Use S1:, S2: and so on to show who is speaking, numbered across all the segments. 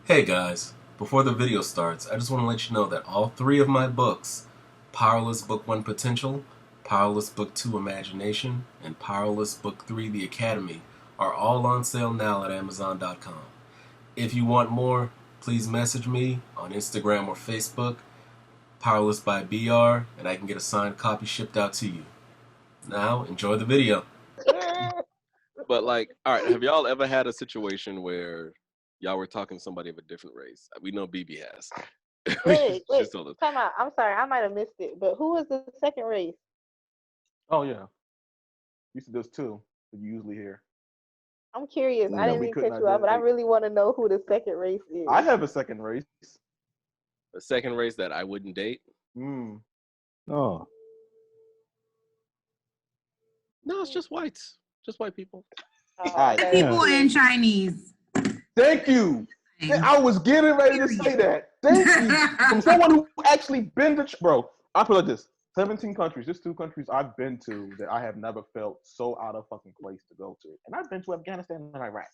S1: Hey guys, before the video starts, I just want to let you know that all three of my books, Powerless Book 1 Potential, Powerless Book 2 Imagination, and Powerless Book 3 The Academy, are all on sale now at Amazon.com. If you want more, please message me on Instagram or Facebook, Powerlessbybr, and I can get a signed copy shipped out to you. Now, enjoy the video.
S2: But like, all right, have y'all ever had a situation where y'all were talking to somebody of a different race? We know BB has.
S3: Wait,
S2: She's told us.
S3: time out. I'm sorry, I might have missed it. But who is the second race?
S4: Oh yeah, there's two that you usually hear.
S3: I'm curious. I
S4: That
S3: didn't
S4: we
S3: mean to
S4: couldn't
S3: cut you out, but I
S4: identify.
S3: really want to know who the second race is.
S4: I have a second race.
S2: A second race that I wouldn't date?
S5: Oh,
S2: No, it's just whites. Just white people.
S4: Alright.
S3: okay.
S6: People in Chinese.
S4: Thank you. I was getting ready to say that. Thank you. From someone who actually been to, bro. I put it like this: 17 countries. Just two countries I've been to that I have never felt so out of fucking place to go to, and I've been to Afghanistan and Iraq,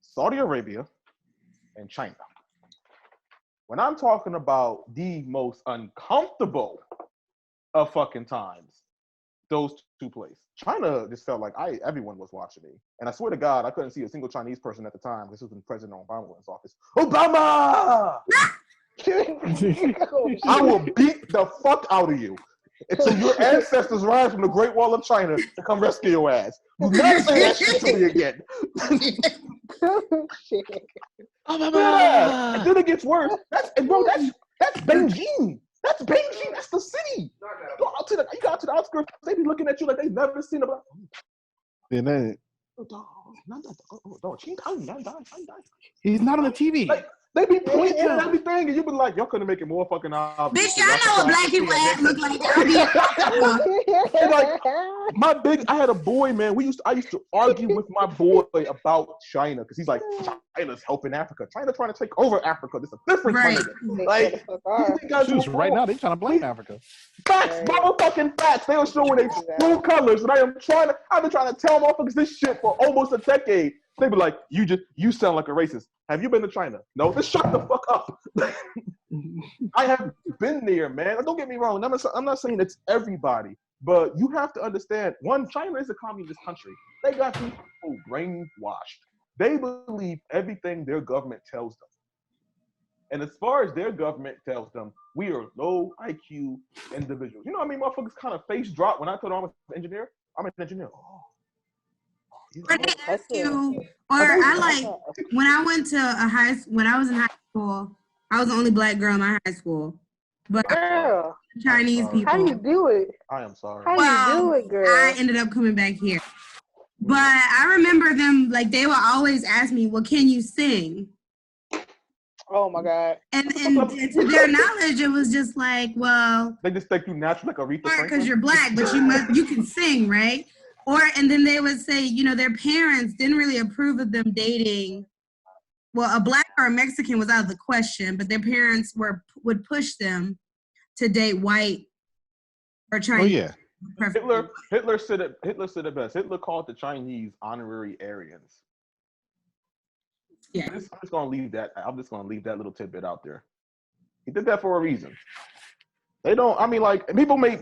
S4: Saudi Arabia, and China. When I'm talking about the most uncomfortable of fucking times, those two places. China just felt like everyone was watching me. And I swear to God, I couldn't see a single Chinese person at the time. This was when President Obama was in office. Obama! I will beat the fuck out of you until your ancestors rise from the Great Wall of China to come rescue your ass. Do not say that shit to me again. Yeah. And then it gets worse. That's Beijing. That's Beijing. That's the city. You go out to the outskirts. They be looking at you like they've never seen a black.
S5: then that,
S4: He's
S5: he's not on the TV.
S4: like, they be pointing at everything, and you be like, y'all couldn't make it more fucking obvious.
S6: Bitch, y'all know what black people look like.
S4: And like I had a boy, man. I used to argue with my boy about China because he's like, China's helping Africa. China trying to take over Africa. This is a different
S6: Right.
S4: China. Like, these guys
S5: Shoes,
S4: were
S5: right
S4: wrong.
S5: now they trying to blame Africa.
S4: Facts, motherfucking facts. They were showing their true colors, and I've been trying to tell motherfuckers this shit for almost a decade. They be like, you sound like a racist. Have you been to China? No, just shut the fuck up. I have been there, man. Don't get me wrong. I'm not saying it's everybody, but you have to understand. One, China is a communist country. They got people brainwashed. They believe everything their government tells them. And as far as their government tells them, we are low IQ individuals. You know what I mean? Motherfuckers kind of face drop when I told them I'm an engineer. I'm an engineer.
S6: Or they ask you, or I like when I went to when I was in high school, I was the only black girl in my high school. But
S3: Girl,
S6: Chinese people.
S3: how you do it?
S4: I am sorry.
S3: How you do it, girl?
S6: I ended up coming back here. But I remember them, like, they would always ask me, well, can you sing?
S3: Oh my God.
S6: And to their knowledge, it was just like, well,
S4: They just think you natural like Aretha Franklin.
S6: because you're black, but you can sing, right? And then they would say, their parents didn't really approve of them dating. Well, a black or a Mexican was out of the question, but their parents would push them to date white or Chinese. Oh
S5: yeah.
S4: Hitler said it best. Hitler called the Chinese honorary Aryans.
S6: Yeah.
S4: I'm just gonna leave that little tidbit out there. He did that for a reason. They don't. I mean, like people may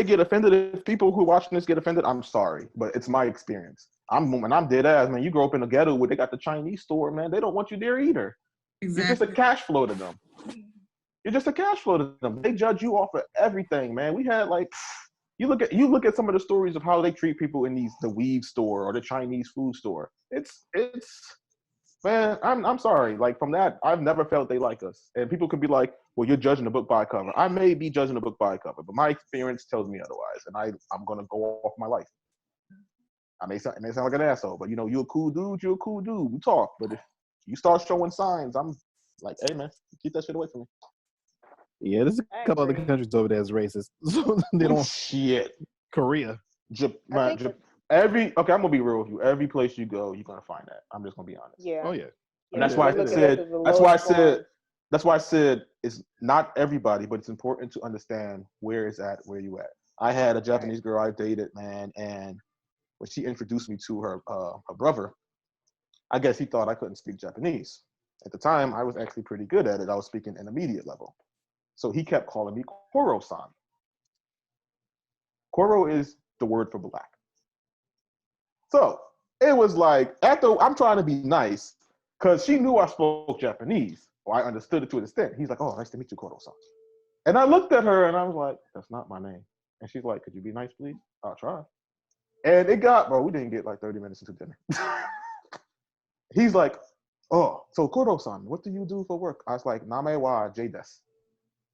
S4: get offended. If people who are watching this get offended, I'm sorry, but it's my experience. When I'm dead ass, man. You grow up in a ghetto where they got the Chinese store, man. They don't want you there either.
S6: Exactly.
S4: You're just a cash flow to them. You're just a cash flow to them. They judge you off of everything, man. We had like, you look at some of the stories of how they treat people in the weave store or the Chinese food store. It's. Man, I'm sorry. Like from that, I've never felt they like us. And people could be like, "Well, you're judging a book by a cover." I may be judging a book by a cover, but my experience tells me otherwise, and I'm gonna go off my life. It may sound like an asshole, but you're a cool dude. You're a cool dude. We talk, but if you start showing signs, I'm like, "Hey, man, keep that shit away from me."
S5: Yeah, there's a couple other countries over there that's racist, so they don't.
S4: Shit.
S5: Korea.
S4: I'm gonna be real with you. Every place you go, you're gonna find that. I'm just gonna be honest.
S3: Yeah.
S5: Oh yeah.
S4: And that's why I said it's not everybody, but it's important to understand where it's at, where you at. I had a Japanese girl I dated, man, and when she introduced me to her brother, I guess he thought I couldn't speak Japanese. At the time, I was actually pretty good at it. I was speaking intermediate level. So he kept calling me Koro-san. Koro is the word for black. So it was like, after I'm trying to be nice, because she knew I spoke Japanese, or I understood it to an extent. He's like, oh, nice to meet you, Koro-san. And I looked at her and I was like, that's not my name. And she's like, could you be nice, please? I'll try. And it got, bro, we didn't get like 30 minutes into dinner. He's like, oh, so Koro-san, what do you do for work? I was like, Name wa J desu.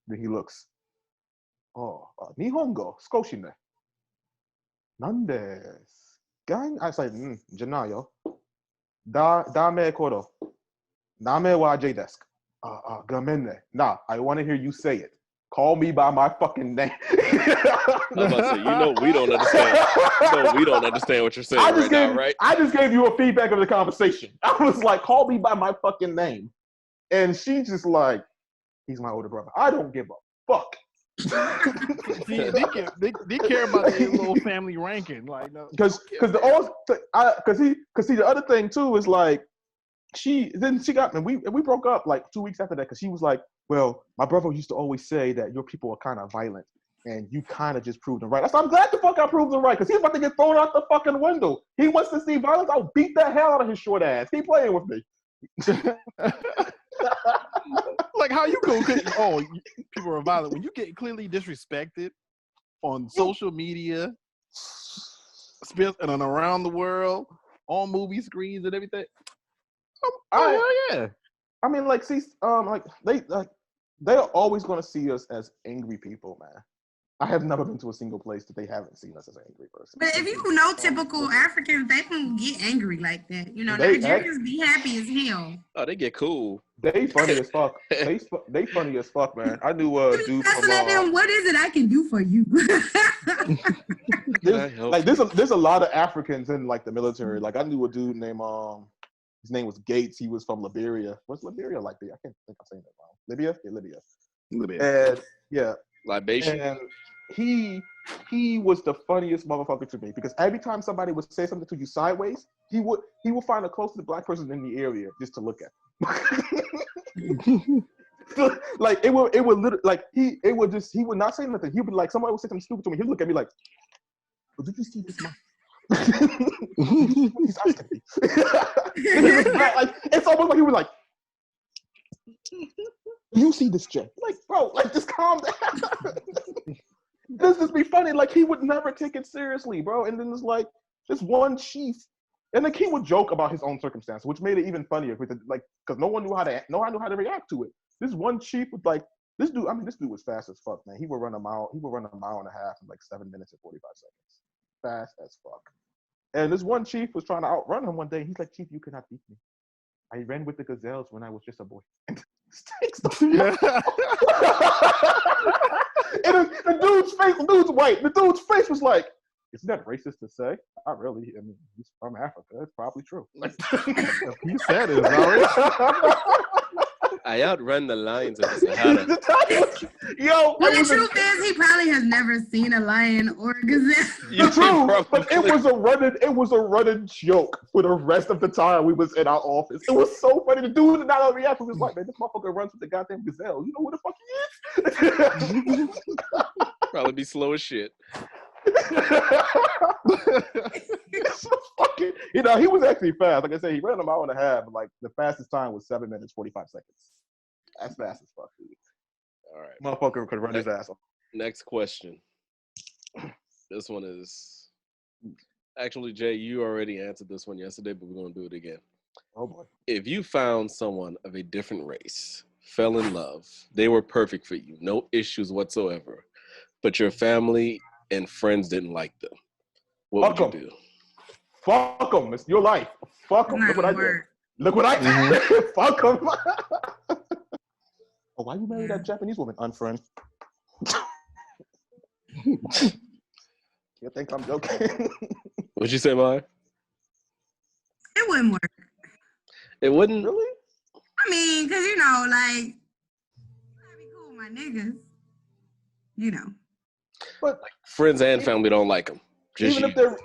S4: Then he looks, oh, Nihongo, Skoshine. Nande? Gang? I was like, Janayo. Dame Koro. Name wa J desu. Gamenne. Nah, I want to hear you say it. Call me by my fucking name.
S2: I was about to say, we don't understand. We don't understand what you're saying now, right?
S4: I just gave you a feedback of the conversation. I was like, call me by my fucking name. And she just like, he's my older brother. I don't give a fuck.
S5: See, they care about their little family ranking, like no.
S4: Because the other thing too is like, she got me. We broke up like 2 weeks after that because she was like, well, my brother used to always say that your people are kind of violent, and you kind of just proved them right. I said, I'm glad the fuck I proved them right because he's about to get thrown out the fucking window. He wants to see violence. I'll beat the hell out of his short ass. Keep playing with me.
S5: Like how you go? People are violent when you get clearly disrespected on social media, and around the world, on movie screens and everything. Yeah.
S4: I mean, like, see, they're always going to see us as angry people, man. I have never been to a single place that they haven't seen us as an angry person.
S6: But if you know typical Africans, they don't get angry like that. Nigerians be happy as hell.
S2: Oh, they get cool.
S4: They funny as fuck. They funny as fuck, man. I knew a dude from
S6: what is it I can do for you?
S4: there's a lot of Africans in like the military. Like I knew a dude named his name was Gates. He was from Liberia. What's Liberia like? I can't think I'm saying that wrong. Libya? Yeah, Libya. And yeah.
S2: Libation.
S4: And he was the funniest motherfucker to me because every time somebody would say something to you sideways, he would find the closest black person in the area just to look at. Like it would literally like he would not say nothing. He would like somebody would say something stupid to me. He'd look at me like, oh, did you see this man? He's asking me. Like, it's almost like he was like, you see this Jay? Like, bro, like just calm down. This just be funny. Like he would never take it seriously, bro. And then there's like this one chief, and the king would joke about his own circumstance, which made it even funnier with it, like because no one knew how to react to it. This one chief was like, this dude was fast as fuck, man. He would run a mile and a half in like 7 minutes and 45 seconds. Fast as fuck. And this one chief was trying to outrun him one day. He's like, Chief, you cannot beat me. I ran with the gazelles when I was just a boy. And the dude's white. The dude's face was like, isn't that racist to say? Not really. I mean, he's from Africa. It's probably true.
S5: He said it, already.
S2: I outrun the lions of the Sahara.
S4: Yo,
S6: the truth is, he probably has never seen a lion or a gazelle.
S4: True, but it was a running joke for the rest of the time we was in our office. It was so funny. The dude did not react. He was like, man, this motherfucker runs with the goddamn gazelle. You know who the fuck he is?
S2: Probably be slow as shit.
S4: He was actually fast. Like I said, he ran a mile and a half. But like the fastest time was 7 minutes 45 seconds. That's fast as fuck, dude.
S2: All right,
S4: motherfucker could run his ass off.
S2: Next question. This one is actually, Jay, you already answered this one yesterday, but we're gonna do it again.
S4: Oh boy!
S2: If you found someone of a different race, fell in love, they were perfect for you, no issues whatsoever, but your family and friends didn't like them, what would you do?
S4: Fuck them. It's your life. Fuck them. Look what I did. Look what I did. Fuck them. Oh, why you married that Japanese woman? Unfriend. You think I'm joking?
S2: What'd you say, Maya?
S6: It wouldn't work.
S2: It wouldn't?
S4: Really?
S6: I mean, because, like, I'd be cool with my niggas.
S4: But
S2: friends and family don't like them.
S4: even if they're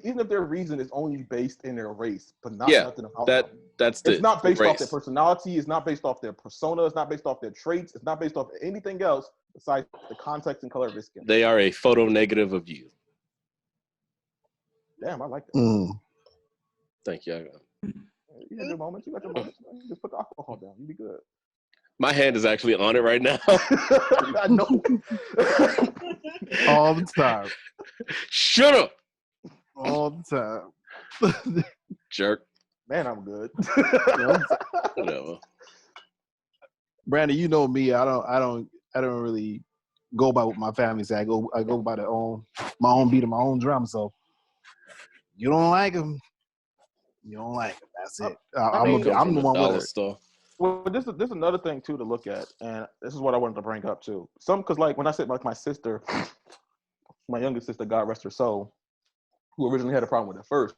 S4: even if their reason is only based in their race, but not nothing about them.
S2: That's
S4: it's not based
S2: race.
S4: off their personality. It's not based off their persona. It's not based off their traits. It's not based off anything else besides the context and color of their skin.
S2: They are a photo negative of you.
S4: Damn, I like that.
S2: Thank you.
S4: You got your moments. You got your moments. Just put the alcohol down. You'll be good.
S2: My hand is actually on it right now.
S4: I know.
S5: All the time.
S2: Shut up.
S5: All the time.
S2: Jerk.
S4: Man, I'm good.
S2: Whatever.
S5: Brandon, you know me. I don't really go by what my family say. I go by my own beat of my own drum. So you don't like them. You don't like them. That's it. I'm the one with it.
S2: Store.
S4: Well, this is another thing too to look at, and this is what I wanted to bring up too. Because like when I said like my sister, my youngest sister, God rest her soul, who originally had a problem with it first,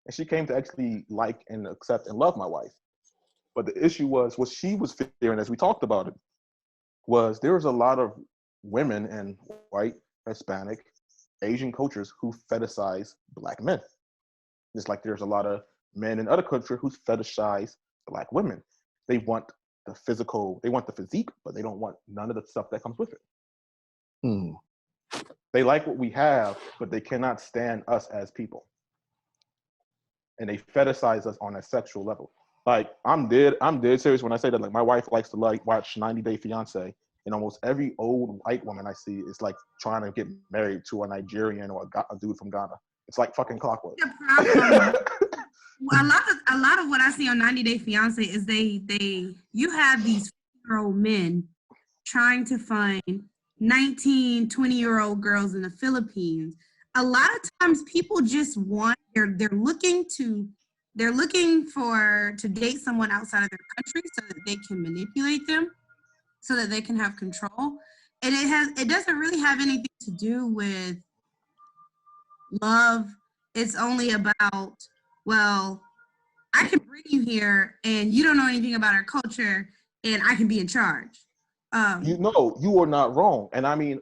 S4: and she came to actually like and accept and love my wife. But the issue was what she was fearing, as we talked about it, was there was a lot of women in white, Hispanic, Asian cultures who fetishize Black men. Just like there's a lot of men in other cultures who fetishize Black women. They want the physical, they want the physique, but they don't want none of the stuff that comes with it. They like what we have, but they cannot stand us as people. And they fetishize us on a sexual level. Like I'm dead serious when I say that. Like my wife likes to like watch 90 Day Fiance, and almost every old white woman I see is like trying to get married to a Nigerian or a dude from Ghana. It's like fucking clockwork.
S6: A lot of what I see on 90 Day Fiance is you have these 50-year-old men trying to find 19, 20-year-old girls in the Philippines. A lot of times people just want, they're looking to date someone outside of their country so that they can manipulate them, so that they can have control. And it doesn't really have anything to do with love. It's only about, well, I can bring you here and you don't know anything about our culture and I can be in charge.
S4: You are not wrong. And I mean,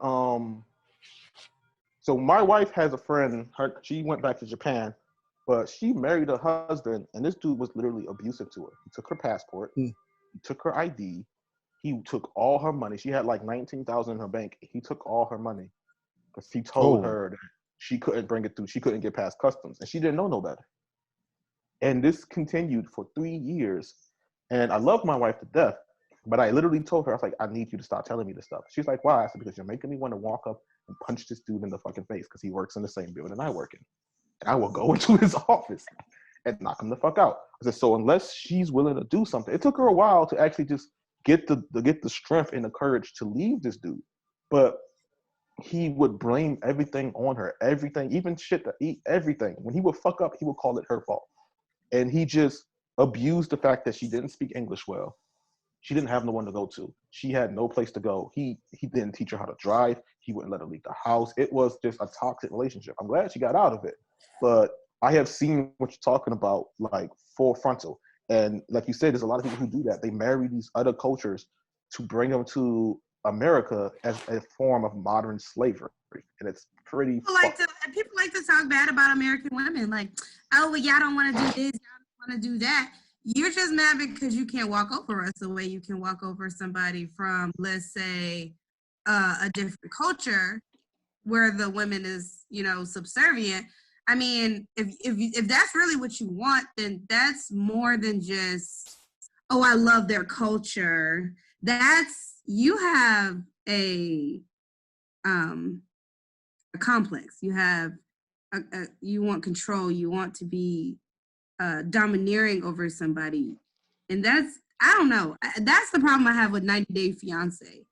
S4: so my wife has a friend, she went back to Japan, but she married a husband and this dude was literally abusive to her. He took her passport, he took her ID, he took all her money. She had like $19,000 in her bank. He took all her money because he told her that she couldn't bring it through. She couldn't get past customs and she didn't know no better. And this continued for 3 years. And I love my wife to death, but I literally told her, I was like, I need you to stop telling me this stuff. She's like, why? I said, because you're making me want to walk up and punch this dude in the fucking face because he works in the same building I work in. And I will go into his office and knock him the fuck out. I said, so unless she's willing to do something, it took her a while to actually just get the strength and the courage to leave this dude. But he would blame everything on her, everything, even shit to eat, everything. When he would fuck up, he would call it her fault. And he just abused the fact that she didn't speak English well. She didn't have no one to go to. She had no place to go. He didn't teach her how to drive. He wouldn't let her leave the house. It was just a toxic relationship. I'm glad she got out of it. But I have seen what you're talking about, like full frontal. And like you said, there's a lot of people who do that. They marry these other cultures to bring them to America as a form of modern slavery. And it's pretty
S6: people like to talk bad about American women, like, oh, well, y'all don't want to do this, y'all don't want to do that. You're just mad because you can't walk over us the way you can walk over somebody from, let's say, a different culture where the women is, subservient. I mean, if that's really what you want, then that's more than just, oh, I love their culture. You have a complex. You have you want control. You want to be domineering over somebody, and I don't know. That's the problem I have with 90 Day Fiance.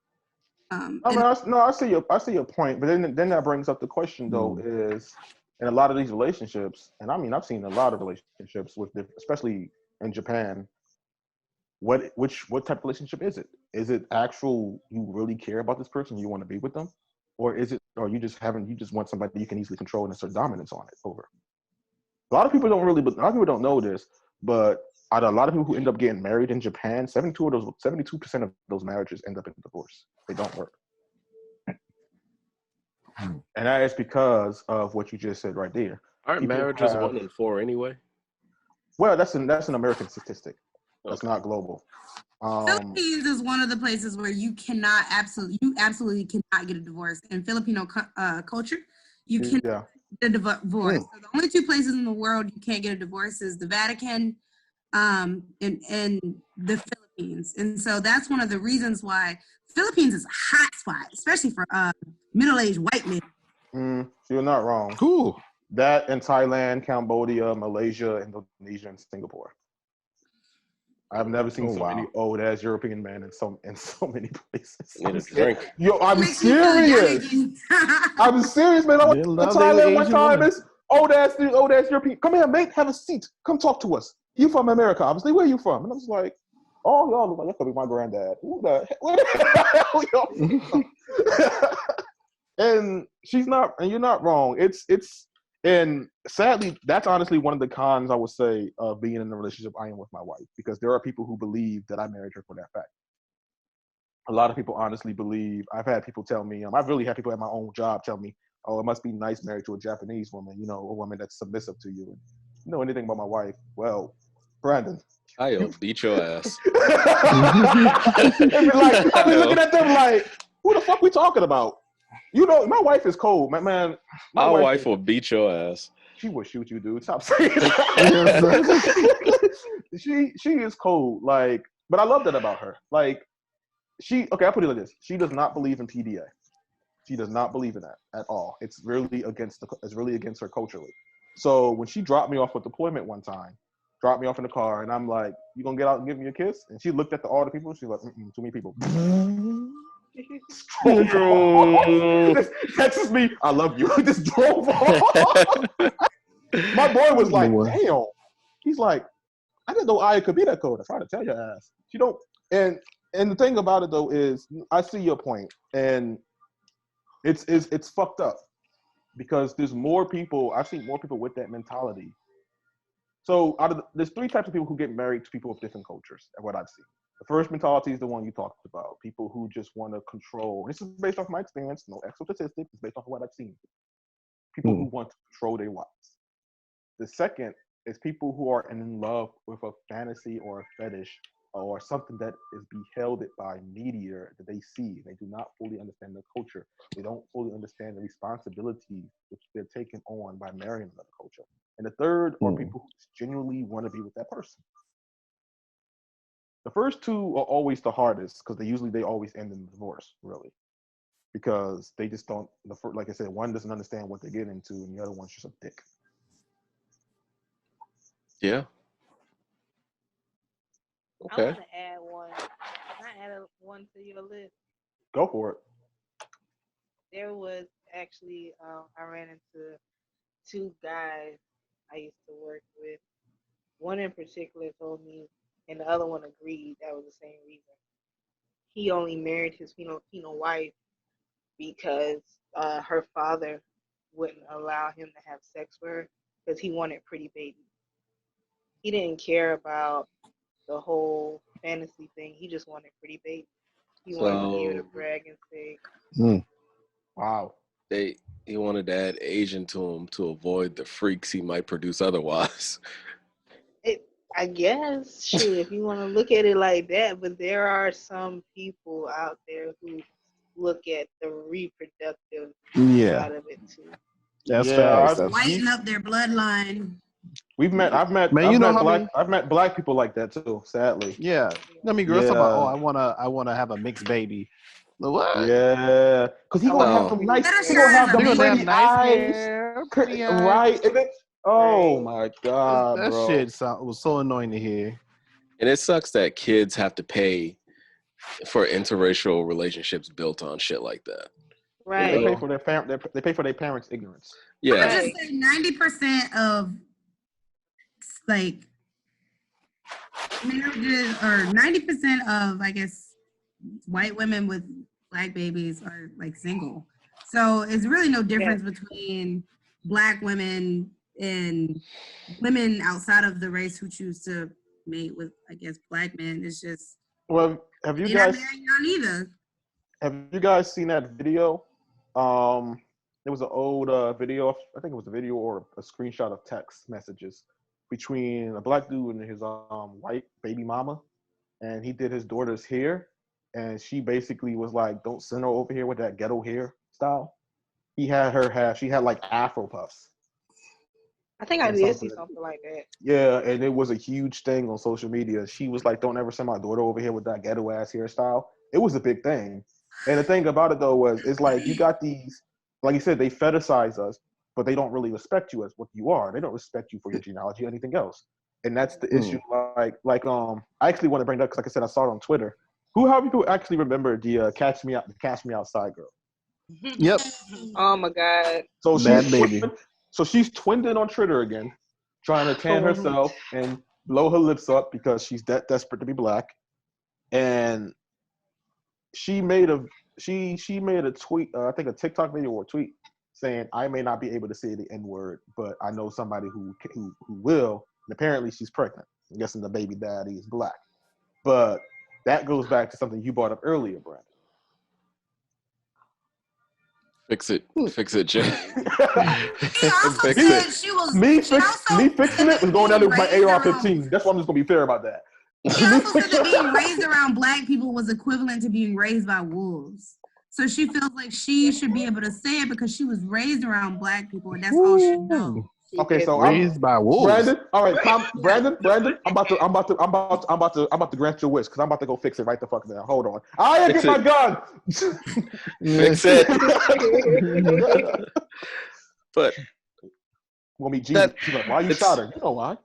S4: I see your point, but then that brings up the question though is in a lot of these relationships, and I mean I've seen a lot of relationships with, especially in Japan. What type of relationship is it? Is it actual you really care about this person, you want to be with them, or is it, or you just want somebody you can easily control and assert dominance on it over? A lot of people don't know this, but out of a lot of people who end up getting married in Japan, 72% of those marriages end up in divorce. They don't work. And that is because of what you just said right there.
S2: Aren't
S4: people
S2: marriages
S4: have,
S2: 1 in 4 anyway?
S4: well, that's an American statistic. That's
S2: Okay.
S4: not global.
S6: Philippines is one of the places where you absolutely cannot get a divorce. In Filipino culture, you can
S4: Yeah.
S6: get a divorce. So the only two places in the world you can't get a divorce is the Vatican and the Philippines. And so that's one of the reasons why Philippines is a hot spot, especially for middle-aged white men.
S4: So you're not wrong.
S5: Cool.
S4: That and Thailand, Cambodia, Malaysia, Indonesia, and Singapore. I've never seen so many old ass European men in so many places.
S2: Need a drink.
S4: Yo, I'm
S6: Makes me feel young
S4: serious.
S6: again.
S4: I'm serious, man. I went
S5: They
S4: to
S5: love their
S4: Thailand one
S5: Asian
S4: time.
S5: women.
S4: This old ass European. Come here, mate. Have a seat. Come talk to us. You from America, obviously. Where you from? And I was like, oh, y'all look like that could be my granddad. Who the hell y'all from? And she's not, and you're not wrong. And sadly, that's honestly one of the cons I would say of being in the relationship I am with my wife, because there are people who believe that I married her for that fact. A lot of people honestly believe. I've had people tell me, I've really had people at my own job tell me, oh, it must be nice married to a Japanese woman, you know, a woman that's submissive to you. And you know anything about my wife? Well, Brandon.
S2: I'll beat your ass.
S4: I've been looking at them like, who the fuck we talking about? You know, my wife is cold, man. My
S2: Our wife will beat your ass.
S4: She will shoot you, dude. Stop saying that. She is cold, like, but I love that about her. Like, I'll put it like this: she does not believe in PDA. She does not believe in that at all. It's really against her culturally. So when she dropped me off with deployment one time, dropped me off in the car, and I'm like, "You gonna get out and give me a kiss?" And she looked at all the people. She's like, "Too many people." Just texts me, "I love you." Just drove off. My boy was like, "Damn." He's like, "I didn't know I could be that cold." I tried to tell your ass. She don't. And the thing about it though is, I see your point, and it's fucked up because there's more people. I've seen more people with that mentality. So there's 3 types of people who get married to people of different cultures, and what I've seen. The first mentality is the one you talked about. People who just want to control. This is based off my experience, no actual statistics. It's based off of what I've seen. People who want to control their wives. The second is people who are in love with a fantasy or a fetish or something that is beheld by media that they see. They do not fully understand the culture. They don't fully understand the responsibilities which they're taking on by marrying another culture. And the third are people who genuinely want to be with that person. The first 2 are always the hardest because they always end in divorce, really, because they just don't. Like I said, one doesn't understand what they get into, and the other one's just a dick.
S2: Yeah.
S3: I
S2: Okay.
S3: want to add one. Can I add one to your list?
S4: Go for it.
S3: There was actually, I ran into 2 guys I used to work with. One in particular told me, and the other one agreed that was the same reason. He only married his Filipino wife because her father wouldn't allow him to have sex with her because he wanted pretty babies. He didn't care about the whole fantasy thing. He just wanted pretty babies. He wanted to be able to brag and say,
S4: Wow.
S2: He wanted to add Asian to him to avoid the freaks he might produce otherwise.
S3: I guess, shit, if you want to look at it like that, but there are some people out there who look at the reproductive side of it too.
S5: That's facts.
S6: Whiten up their bloodline.
S4: I've met black people like that too, sadly.
S5: Yeah. I mean, girls talk about, I wanna have a mixed baby. What?
S4: Yeah, because he gonna have them nice. He gonna have them pretty eyes, pretty eyes. Right? And then, my god,
S5: that
S4: bro.
S5: shit was so annoying to hear.
S2: And it sucks that kids have to pay for interracial relationships built on shit like that.
S3: Right.
S4: They pay for their parents' ignorance.
S2: Yeah.
S6: I would just say 90% of like marriages, or 90% of, I guess, white women with black babies are like single. So it's really no difference between black women and women outside of the race who choose to mate with, I guess, black men. It's just,
S4: well, have you guys seen that video? there was an old video. I think it was a video or a screenshot of text messages between a black dude and his white baby mama, and he did his daughter's hair, and she basically was like, "Don't send her over here with that ghetto hair style." He had her have. She had like Afro puffs.
S3: I think I
S4: And
S3: did see
S4: something.
S3: something like that.
S4: Yeah, and it was a huge thing on social media. She was like, "Don't ever send my daughter over here with that ghetto ass hairstyle." It was a big thing. And the thing about it though was, it's like you got these, like you said, they fetishize us, but they don't really respect you as what you are. They don't respect you for your genealogy or anything else. And that's the issue. I actually want to bring that up because, like I said, I saw it on Twitter. How many people actually remember the Catch Me Outside girl?
S5: Yep.
S3: Oh my God.
S4: So
S5: Bad
S4: she's
S5: baby.
S4: she's twinning on Twitter again, trying to tan herself and blow her lips up because she's that desperate to be black. And she made a tweet, I think a TikTok video or a tweet, saying, "I may not be able to say the N word, but I know somebody who will." And apparently she's pregnant. I'm guessing the baby daddy is black. But that goes back to something you brought up earlier, Brandon.
S2: Fix it, Jay.
S6: She also
S2: Fix
S6: said
S2: it.
S6: she was.
S4: Me
S6: she also
S4: fixing
S6: said
S4: it was going down there with my
S6: being raised
S4: AR-15. That's why I'm just gonna be fair about that.
S6: She also said that being raised around black people was equivalent to being raised by wolves. So she feels like she should be able to say it because she was raised around black people, and that's all she knows.
S4: Okay, so
S5: Raised by wolves.
S4: Brandon. All right, Brandon. I'm about to grant your wish because I'm about to go fix it right the fuck now. Hold on. I
S2: Fix
S4: get my
S2: it.
S4: gun.
S2: Fix it. But
S4: We'll meet Jesus. She's like, "Why you shot her?" You know why?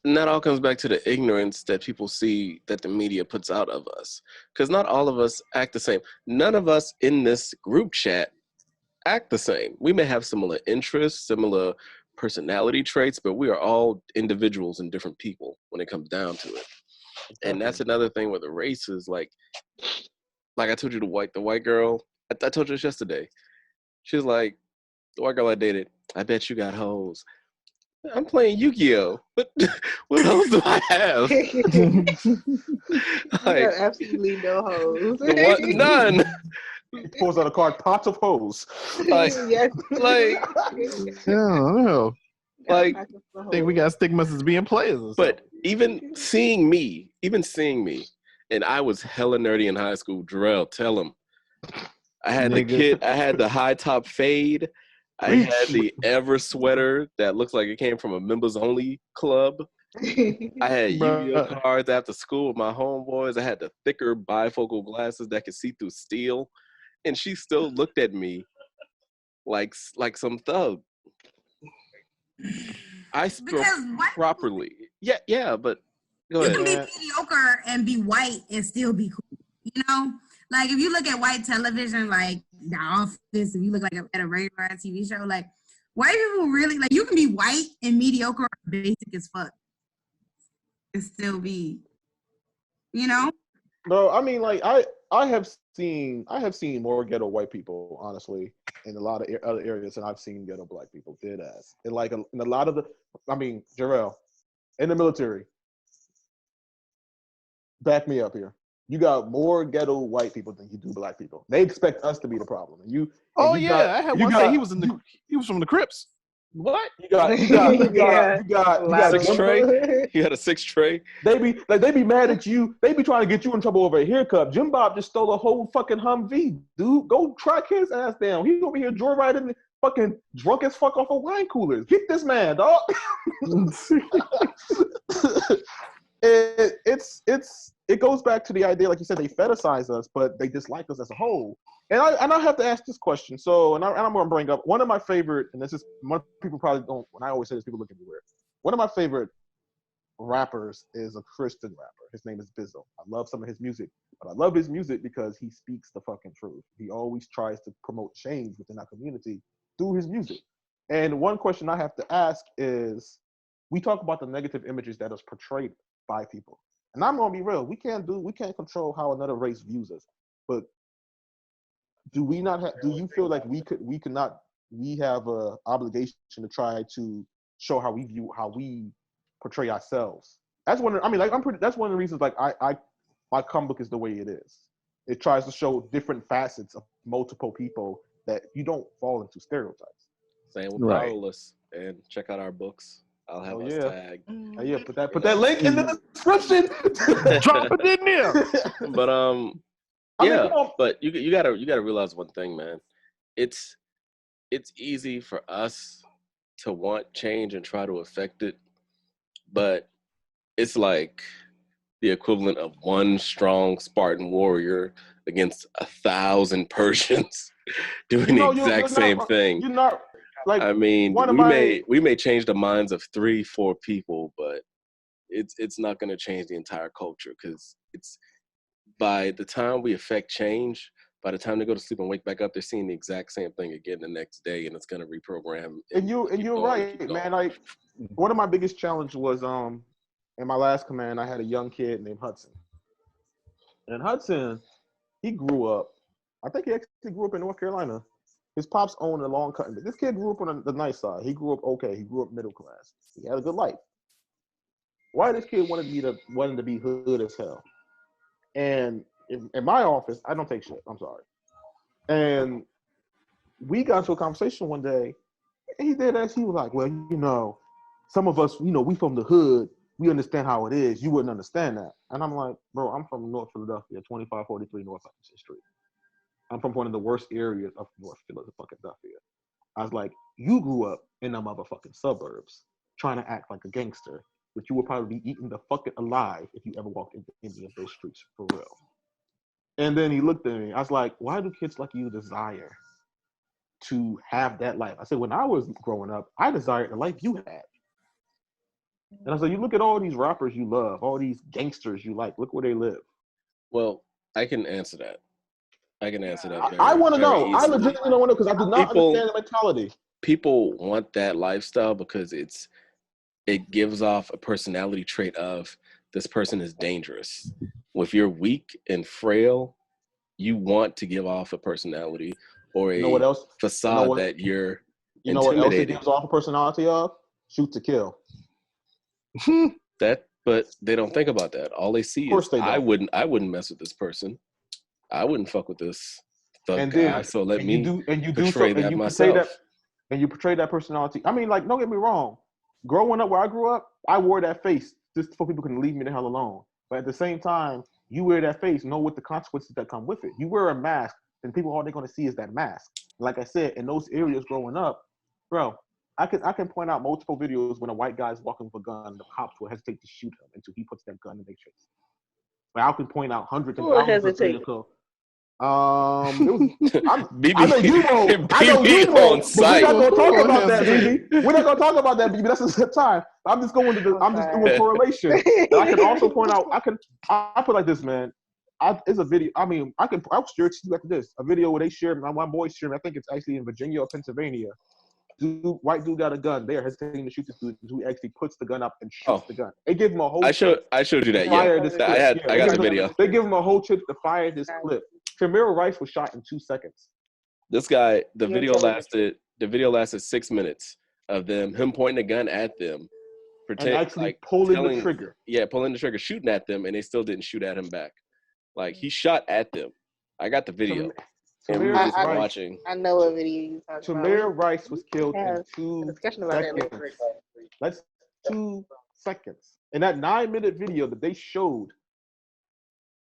S2: And that all comes back to the ignorance that people see that the media puts out of us. Because not all of us act the same. None of us in this group chat act the same. We may have similar interests, similar personality traits, but we are all individuals and different people when it comes down to it. And that's another thing with the races. Like I told you, the white girl, I told you this yesterday. She was like, the white girl I dated, "I bet you got hoes." I'm playing Yu-Gi-Oh! What else do I have?
S3: Like, absolutely no hoes.
S2: None.
S4: Pulls out a card, pots of hose.
S2: Like,
S3: yes.
S2: like,
S5: Yeah,
S2: like,
S5: I think we got stigmas as being players. Or
S2: but even seeing me, and I was hella nerdy in high school. Jarrell, tell him. I had the high top fade. I had the Ever sweater that looks like it came from a members only club. I had Yu-Gi-Oh cards after school with my homeboys. I had the thicker bifocal glasses that could see through steel, and she still looked at me like some thug. I spoke properly. Yeah, but go ahead.
S6: You can be mediocre and be white and still be cool. You know, like if you look at white television, like The Office, if you look like at a regular TV show, like white people really like you can be white and mediocre or basic as fuck and still be, you know.
S4: No, I mean, like I have seen more ghetto white people, honestly, in a lot of other areas than I've seen ghetto black people. Dead ass. And like in a lot of the, I mean, Jarrell, in the military, back me up here. You got more ghetto white people than you do black people. They expect us to be the problem. And you.
S5: Oh
S4: and you
S5: yeah,
S4: got,
S5: I had
S4: you
S5: one
S4: got,
S5: say he was from the Crips.
S2: What?
S4: You got
S2: 6 tray. You had a 6 tray.
S4: They be mad at you. They be trying to get you in trouble over a haircut. Jim Bob just stole a whole fucking Humvee, dude. Go track his ass down. He over here joyriding, fucking drunk as fuck off of wine coolers. Get this man, dog. It goes back to the idea, like you said, they fetishize us, but they dislike us as a whole. And I have to ask this question. So, and I'm going to bring up one of my favorite, and this is one people probably don't. When I always say this, people look at me weird. One of my favorite rappers is a Christian rapper. His name is Bizzo. I love some of his music, but I love his music because he speaks the fucking truth. He always tries to promote change within our community through his music. And one question I have to ask is, we talk about the negative images that is portrayed by people. And I'm gonna be real. We can't control how another race views us. But do you feel like we have a obligation to try to show how we portray ourselves? That's one. That's one of the reasons. Like my comic book is the way it is. It tries to show different facets of multiple people that you don't fall into stereotypes.
S2: Same with
S5: Right.
S2: Powerless. And check out our books. I'll have
S4: Oh,
S2: us
S4: yeah.
S2: tagged.
S4: Oh, yeah, put that link in the description.
S5: Drop it in there.
S2: But
S4: I mean,
S2: but you gotta realize one thing, man. It's easy for us to want change and try to affect it, but it's like the equivalent of one strong Spartan warrior against 1,000 Persians doing the exact same thing.
S4: You're not like.
S2: I mean, we may change the minds of 3-4 people, but it's not going to change the entire culture, because it's by the time we affect change, by the time they go to sleep and wake back up, they're seeing the exact same thing again the next day, and it's going to reprogram.
S4: And you're right, man. Like, one of my biggest challenges was in my last command, I had a young kid named Hudson, and Hudson, he grew up. I think he actually grew up in North Carolina. His pops owned a long cut. This kid grew up on the nice side. He grew up okay. He grew up middle class. He had a good life. Why this kid wanted to be hood as hell? And in my office, I don't take shit. I'm sorry. And we got into a conversation one day, and he did as he was like, well, some of us, we from the hood, we understand how it is. You wouldn't understand that. And I'm like, bro, I'm from North Philadelphia, 2543 North Hudson Street. I'm from one of the worst areas of North Philadelphia. I was like, you grew up in the motherfucking suburbs trying to act like a gangster, but you would probably be eaten the fucking alive if you ever walked into any of those streets, for real. And then he looked at me. I was like, why do kids like you desire to have that life? I said, when I was growing up, I desired the life you had. And I said, you look at all these rappers you love, all these gangsters you like, look where they live.
S2: Well, I can answer that.
S4: I want to know. I legitimately don't want to, because I do not understand the mentality.
S2: People want that lifestyle because it gives off a personality trait of this person is dangerous. If you're weak and frail, you want to give off a personality or a facade that you're intimidating.
S4: You know what else it gives off a personality of? Shoot to kill.
S2: But they don't think about that. All they see is I wouldn't mess with this person. I wouldn't fuck with this thug guy. So let me portray that myself.
S4: And you portray that personality. I mean, like, don't get me wrong. Growing up where I grew up, I wore that face just so people can leave me the hell alone. But at the same time, you wear that face, know what the consequences that come with it. You wear a mask, and people, all they're going to see is that mask. Like I said, in those areas growing up, bro, I can point out multiple videos when a white guy's walking with a gun, the cops will hesitate to shoot him until he puts that gun in their face. But I can point out hundreds of thousands of videos. I know you won't. We're not gonna talk about that, baby. We're not gonna talk about that, baby. That's the time. I'm just doing correlation. And I can also point out. I put like this, man. It's a video. I mean, I'll share it to you after this. A video where they shared. My boys shared. I think it's actually in Virginia or Pennsylvania. White dude got a gun. They are hesitating to shoot this dude who actually puts the gun up and shoots the gun. They give him a whole. I showed
S2: you that. Yeah, I got the video.
S4: They give him a whole chip to fire this clip. Tamir Rice was shot in 2 seconds.
S2: This guy, the video lasted 6 minutes of him pointing a gun at them,
S4: and actually pulling the trigger.
S2: Yeah, pulling the trigger, shooting at them, and they still didn't shoot at him back. Like, he shot at them. I got the video. And we were just watching.
S3: I know what video you're talking about.
S4: Tamir Rice was killed in 2 seconds. That's 2 seconds. In that 9-minute video that they showed,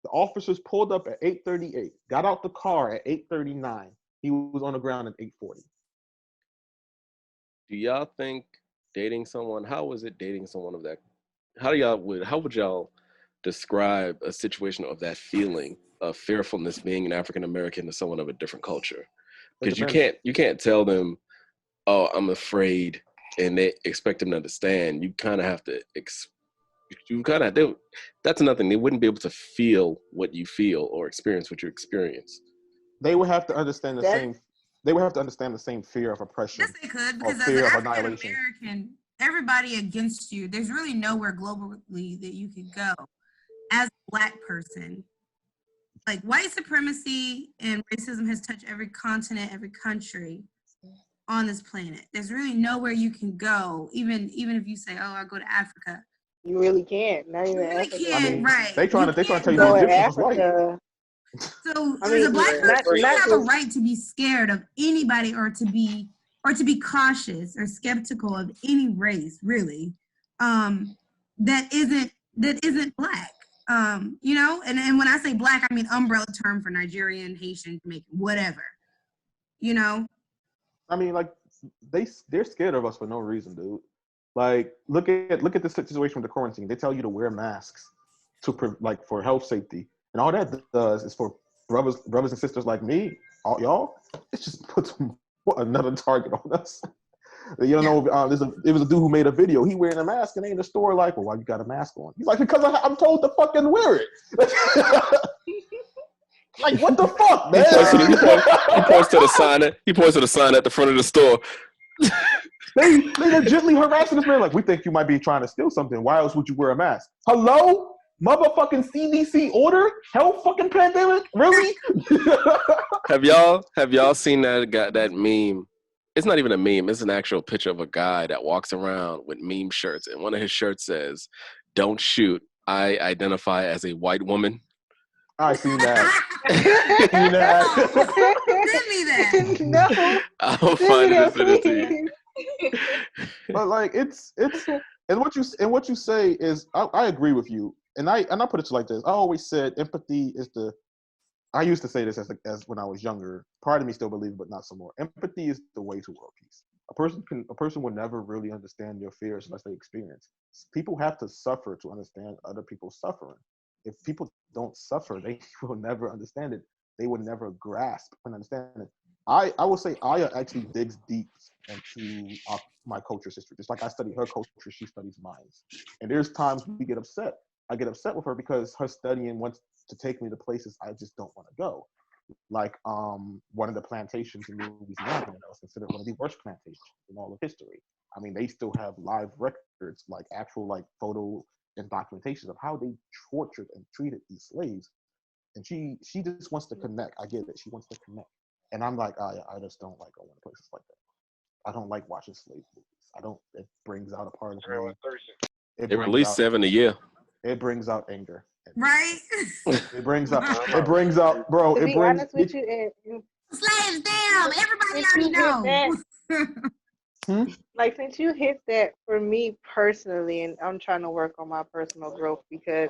S4: the officers pulled up at 8:38, got out the car at 8:39. He was on the ground at 8:40.
S2: Do y'all think dating someone? How was it dating someone of that? How would y'all describe a situation of that feeling of fearfulness being an African American to someone of a different culture? Because you can't tell them, oh, I'm afraid, and they expect them to understand. You kind of have to. That's nothing. They wouldn't be able to feel what you feel or experience what you experience.
S4: They would have to understand the same. They would have to understand the same fear of oppression.
S6: Yes, they could, because as an African American, everybody against you. There's really nowhere globally that you could go as a Black person. Like, white supremacy and racism has touched every continent, every country on this planet. There's really nowhere you can go, even if you say, "Oh, I go to Africa."
S3: You really can't. Not even
S6: really
S3: Africa.
S6: Can't, right?
S4: They trying to tell you the Egyptians was white.
S6: So
S3: I
S6: as a
S3: mean,
S6: black person,
S3: not
S6: you have a
S3: just
S6: right to be scared of anybody or to be cautious or skeptical of any race, really, that isn't black. You know, and when I say black, I mean umbrella term for Nigerian, Haitian, Jamaican, whatever. You know?
S4: I mean, like they're scared of us for no reason, dude. Like look at the situation with the quarantine. They tell you to wear masks like for health safety, and all that does is for brothers and sisters like me, all y'all. It just puts another target on us. You don't know. There was a dude who made a video. He wearing a mask and they in the store like, well, why you got a mask on? He's like, because I'm told to fucking wear it. Like, what the fuck, man?
S2: He points to the sign. He points to the sign at the front of the store.
S4: They legitimately harassing this man. Like, we think you might be trying to steal something. Why else would you wear a mask? Hello, motherfucking CDC order? Health fucking pandemic? Really?
S2: Have y'all seen that meme? It's not even a meme. It's an actual picture of a guy that walks around with meme shirts, and one of his shirts says, "Don't shoot. I identify as a white woman."
S4: I seen that. Seen that.
S6: Send me that.
S3: no.
S2: I'll
S3: Send
S2: find
S3: me
S2: it and
S3: that,
S2: send it to you.
S3: please.
S4: But like it's and what you say is I agree with you. And I put it to like this. I always said empathy is I used to say this as when I was younger. Part of me still believes, but not some more. Empathy is the way to world peace. A person will never really understand your fears unless they experience. People have to suffer to understand other people's suffering. If people don't suffer, they will never understand it. They will never grasp and understand it. I will say Aya actually digs deep into my culture's history. Just like I study her culture, she studies mine. And there's times we get upset. I get upset with her because her studying wants to take me to places I just don't want to go. Like one of the plantations in Louisiana that was considered one of the worst plantations in all of history. I mean, they still have live records, like actual like photo and documentation of how they tortured and treated these slaves. And she just wants to connect. I get it. She wants to connect. And I'm like, I just don't like going to places like that. I don't like watching slave movies. It brings out a part of me.
S2: They release 7 a year.
S4: It brings out anger.
S6: Right?
S4: It brings out, bro.
S3: To
S4: it
S3: be
S4: brings
S3: honest with you,
S6: Slaves down. Everybody already know.
S3: like since you hit that, for me personally, and I'm trying to work on my personal growth because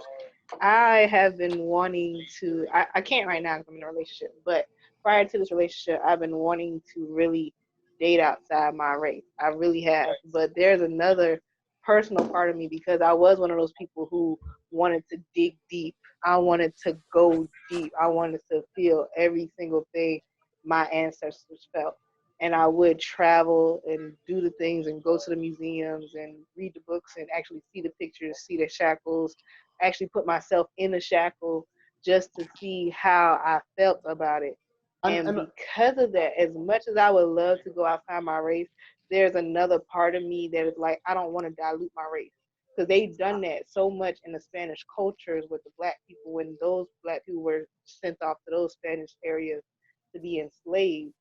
S3: I have been wanting to. I can't right now because I'm in a relationship, but prior to this relationship, I've been wanting to really date outside my race. I really have, but there's another personal part of me because I was one of those people who wanted to dig deep. I wanted to go deep. I wanted to feel every single thing my ancestors felt. And I would travel and do the things and go to the museums and read the books and actually see the pictures, see the shackles, actually put myself in the shackle just to see how I felt about it. And because of that, as much as I would love to go outside my race, there's another part of me that is like, I don't want to dilute my race. Because they've done that so much in the Spanish cultures with the black people when those black people were sent off to those Spanish areas to be enslaved.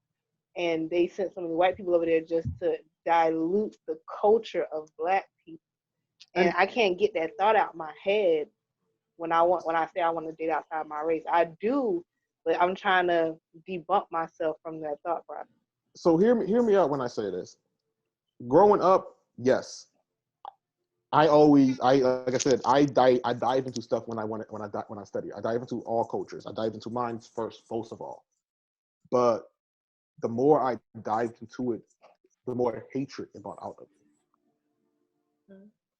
S3: And they sent some of the white people over there just to dilute the culture of black people. And I can't get that thought out my head when I say I want to date outside my race. I do, but I'm trying to debunk myself from that thought process.
S4: So hear me out when I say this. Growing up, yes, like I said, I dive into stuff when I study. I dive into all cultures. I dive into mine first, most of all. But the more I dived into it, the more hatred it brought out of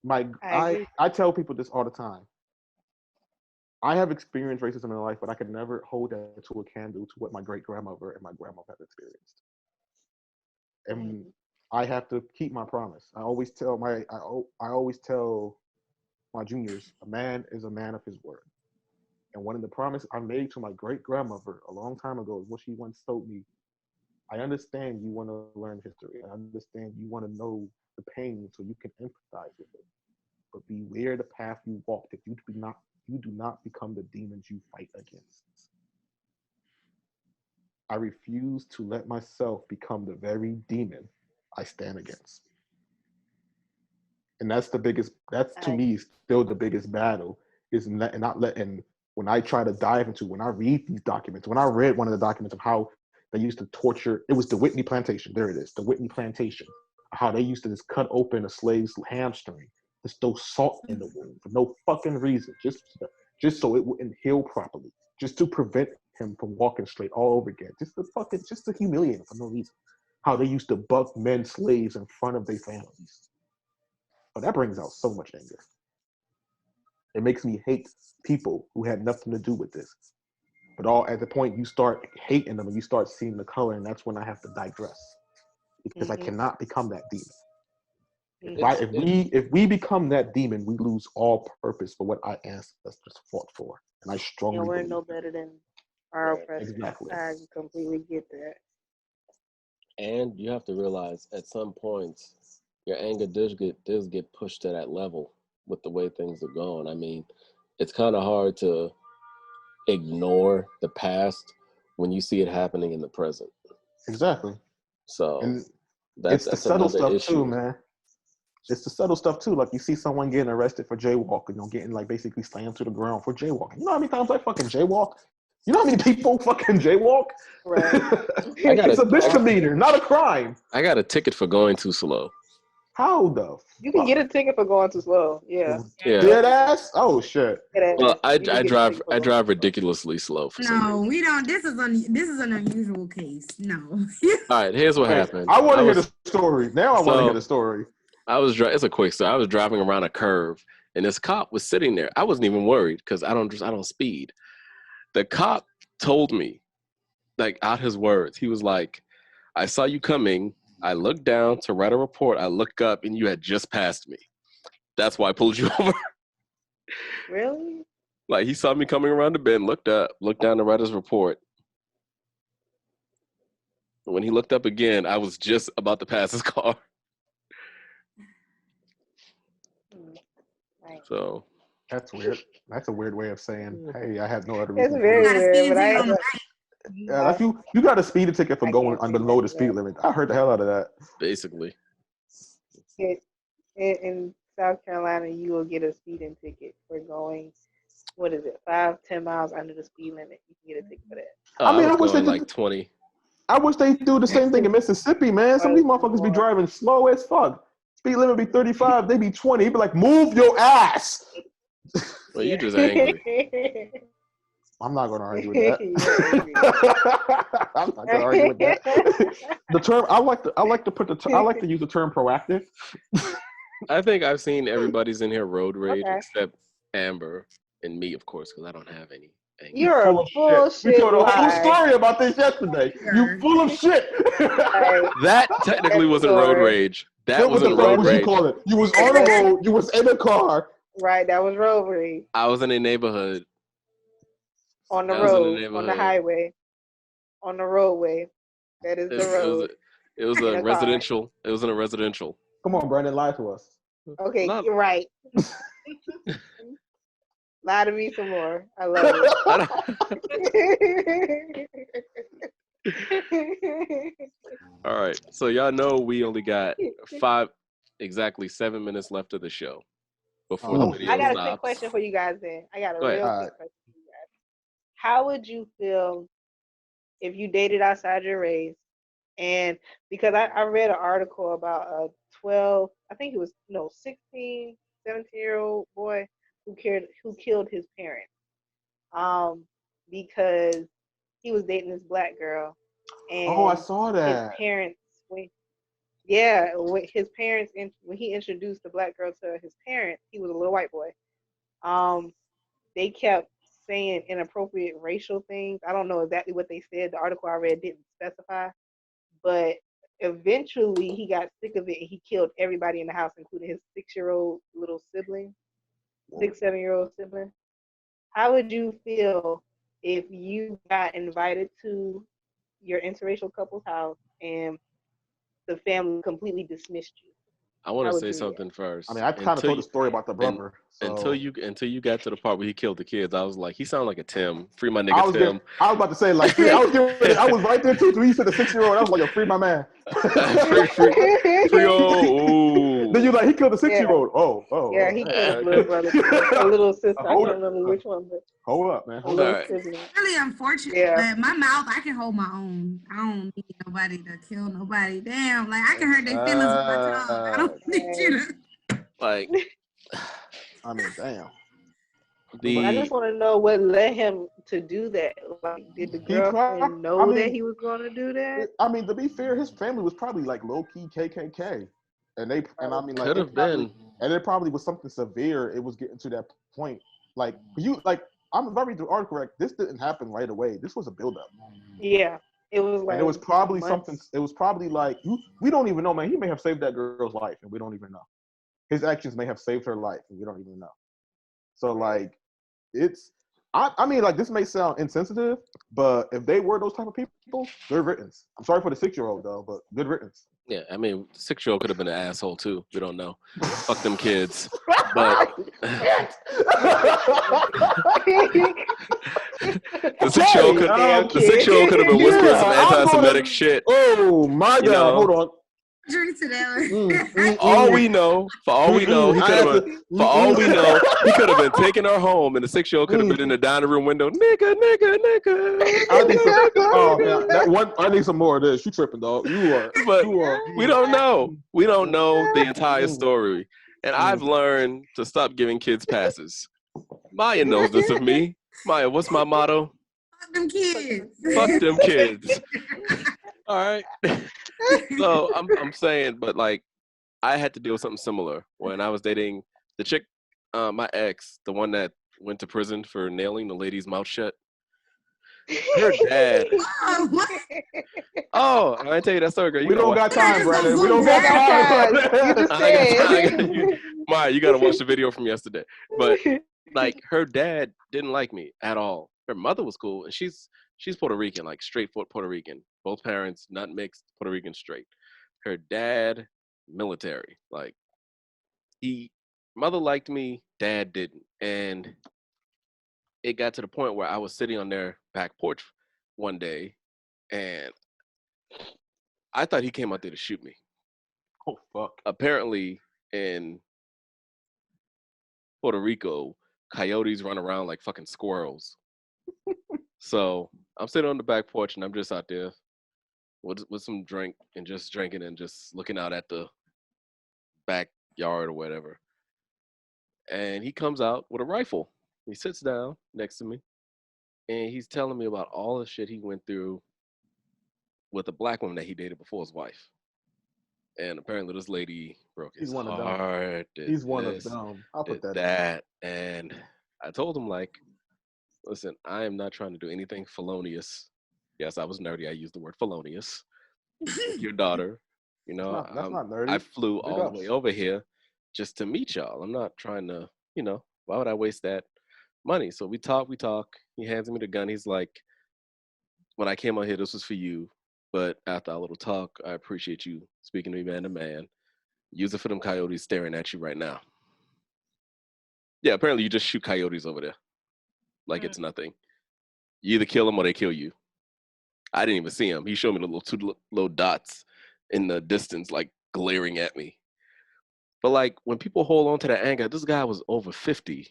S4: me. I tell people this all the time. I have experienced racism in life, but I could never hold that to a candle to what my great grandmother and my grandmother have experienced. And I have to keep my promise. I always tell my juniors, a man is a man of his word. And one of the promises I made to my great grandmother a long time ago is what she once told me. I understand you want to learn history. I understand you want to know the pain so you can empathize with it. But beware the path you walk, that you do not become the demons you fight against. I refuse to let myself become the very demon I stand against. And that's to me still the biggest battle, is not letting when I try to dive into, when I read these documents, when I read one of the documents of how they used to torture, it was the Whitney Plantation. There it is, the Whitney Plantation. How they used to just cut open a slave's hamstring, just throw salt in the wound for no fucking reason, just so it wouldn't heal properly, just to prevent him from walking straight all over again, just to humiliate him for no reason. How they used to buck men slaves in front of their families. But that brings out so much anger. It makes me hate people who had nothing to do with this. But all at the point you start hating them and you start seeing the color, and that's when I have to digress. Because I cannot become that demon. If we become that demon, we lose all purpose for what our ancestors fought for. And I strongly
S3: we're
S4: believe
S3: no better than our oppressors.
S4: Exactly.
S3: I completely get that.
S2: And you have to realize at some points your anger does get pushed to that level with the way things are going. I mean, it's kind of hard to ignore the past when you see it happening in the present.
S4: Exactly.
S2: So
S4: and
S2: that's
S4: the subtle stuff
S2: issue.
S4: too, man. It's the subtle stuff too. Like you see someone getting arrested for jaywalking, getting like basically slammed to the ground for jaywalking. You know how many times I fucking jaywalk? You know how many people fucking jaywalk?
S3: Right.
S4: It's a misdemeanor, not a crime.
S2: I got a ticket for going too slow.
S4: How the
S3: You can get a ticket for going too slow. Yeah.
S4: Dead ass? Oh shit.
S2: Well, I drive ridiculously slow for some reason.
S6: We don't. This is an unusual case. No.
S2: All right, here's what happened.
S4: I want to hear the story. Now I want to hear the story.
S2: It's a quick story. I was driving around a curve, and this cop was sitting there. I wasn't even worried because I don't speed. The cop told me, like out his words, he was like, "I saw you coming. I looked down to write a report. I looked up, and you had just passed me. That's why I pulled you over."
S3: Really?
S2: Like he saw me coming around the bend, looked up, looked down to write his report. When he looked up again, I was just about to pass his car. So
S4: that's weird. That's a weird way of saying, "Hey, I had no other reason."
S3: It's very weird, but
S4: if you got a speeding ticket for going below the speed limit. I heard the hell out of that.
S2: Basically.
S3: In South Carolina, you will get a speeding ticket for going, 5-10 miles under the speed limit. You can get a ticket for that.
S2: I wish they like 20.
S4: I wish they do the same thing in Mississippi, man. Some of these motherfuckers be driving slow as fuck. Speed limit be 35, they be 20. They be like, move your ass.
S2: Well, you're just angry.
S4: I'm not going to argue with that. I'm not going to argue with that. The term I like to use the term proactive.
S2: I think I've seen everybody's in here road rage except Amber and me, of course, because I don't have any.
S3: You're a bullshit.
S4: You told a whole story about this yesterday. You full of shit.
S2: That technically wasn't road rage. That wasn't road rage.
S4: You was on the road. You was in a car.
S3: Right, that was road rage.
S2: I was in a neighborhood.
S3: On the road, on the highway, on the roadway. That is the road.
S2: It was a residential. It was in a residential.
S4: Come on, Brandon, lie to us.
S3: Okay, you're right. Lie to me some more. I love
S2: it. All right, so y'all know we only got 7 minutes left of the show before the video
S3: I got
S2: stops.
S3: a quick question for you guys. Then I got a real quick question for you guys. How would you feel if you dated outside your race? And because I read an article about a 16, 17-year-old boy who killed his parents because he was dating this black girl. And
S4: I saw that.
S3: His parents, when he introduced the black girl to his parents, he was a little white boy. They kept saying inappropriate racial things. I don't know exactly what they said. The article I read didn't specify, but eventually he got sick of it and he killed everybody in the house, including his 6-year-old little sibling, 7-year-old sibling. How would you feel if you got invited to your interracial couple's house and the family completely dismissed you?
S2: I want to say something first.
S4: I mean, I kind of told the story about the brother.
S2: Until you got to the part where he killed the kids, I was like, he sounded like a Tim. Free my nigga Tim.
S4: I was about to say, like, I was right there too. He said the 6-year-old. I was like, free my man.
S2: free.
S4: Then you like he killed a 6-year-old. Oh.
S3: Yeah, he killed a little brother, a little sister. I can't remember which one, but
S4: hold up, man.
S3: Hold up.
S6: It's really unfortunate, but my mouth, I can hold my own. I don't need nobody to kill nobody. Damn, like I can hurt their feelings with my tongue. I don't need you to.
S2: Like,
S5: I mean, damn.
S3: I just want to know what led him to do that. Like, did the girlfriend know that he was going to do that?
S4: I mean, to be fair, his family was probably like low key KKK, and I mean, like,
S2: could have been,
S4: and it probably was something severe. It was getting to that point. Like I'm reading the article. Correct. This didn't happen right away. This was a buildup.
S3: Yeah, it was like.
S4: And it was probably
S3: months.
S4: something. It was probably like we don't even know, man. He may have saved that girl's life, and we don't even know. His actions may have saved her life, and we don't even know. So like. I mean, like, this may sound insensitive, but if they were those type of people, good riddance. I'm sorry for the 6-year-old though, but good riddance.
S2: Yeah, I mean, 6-year-old could have been an asshole too. We don't know. Fuck them kids. But the 6-year-old could have been whispering some anti-Semitic shit.
S4: Oh my God! Hold on.
S6: Drink to that.
S2: All we know, he could have been taking her home, and the 6-year-old could have been in the dining room window, nigga.
S4: I need some more of this. You tripping, dog? You are.
S2: But we don't know. We don't know the entire story, and I've learned to stop giving kids passes. Maya knows this of me. Maya, what's my motto?
S6: Fuck them kids.
S2: Fuck them kids. All right. So I'm saying, but like, I had to deal with something similar when I was dating the chick, my ex, the one that went to prison for nailing the lady's mouth shut. Her dad. Oh, I didn't tell you that story, girl.
S4: We don't got time, Brandon. We don't got
S2: time. Maya, you gotta watch the video from yesterday. But like, her dad didn't like me at all. Her mother was cool, and she's Puerto Rican, like straight Puerto Rican. Both parents, not mixed, Puerto Rican straight. Her dad, military. Like, mother liked me, dad didn't. And it got to the point where I was sitting on their back porch one day, and I thought he came out there to shoot me.
S4: Oh, fuck.
S2: Apparently, in Puerto Rico, coyotes run around like fucking squirrels. So I'm sitting on the back porch, and I'm just out there with some drink and just drinking and just looking out at the backyard or whatever. And he comes out with a rifle. He sits down next to me, and he's telling me about all the shit he went through with a black woman that he dated before his wife. And apparently this lady broke his heart.
S4: He's one of them. I'll put
S2: that. And I told him, like, listen, I am not trying to do anything felonious. Yes, I was nerdy. I used the word felonious. Your daughter, you know,
S4: that's not nerdy.
S2: I flew all the way over here just to meet y'all. I'm not trying to, you know, why would I waste that money? So we talk. He hands me the gun. He's like, when I came out here, this was for you. But after our little talk, I appreciate you speaking to me man to man. Use it for them coyotes staring at you right now. Yeah, apparently you just shoot coyotes over there. Like it's nothing. You either kill them or they kill you. I didn't even see him. He showed me the two little dots in the distance, like glaring at me. But like when people hold on to that anger, this guy was over 50.